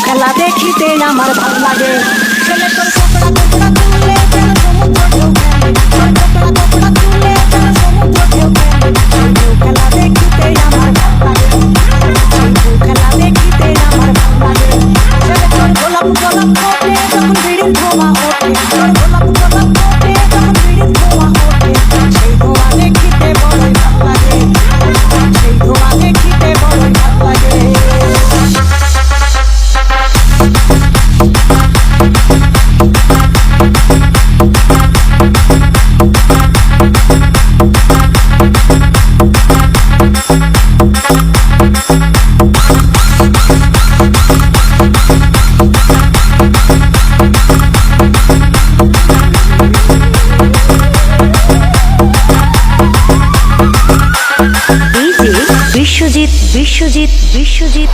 খেলা দেখিতে আমার ভাল লাগে। ছেলে তোর কোকড়া কোকড়া তুলে যেন সমুদ্র ঢেউ খেলে, কোকড়া কোকড়া তুলে যেন সমুদ্র ঢেউ খেলে। খেলা দেখিতে আমার ভাল লাগে, খেলা দেখিতে আমার ভাল লাগে। ছেলে তোর গোলাপ গোলাপ ফোটে যখন বিড়ির ধোঁয়া ওঠে, তোর গোলাপ গোলাপ ফোটে যখন বিড়ির ধোঁয়া ওঠে। সেই ধোঁয়া দেখিতে বড়ই ভাল লাগে, সেই ধোঁয়া দেখিতে বড়ই ভাল লাগে। বিশ্বজিৎ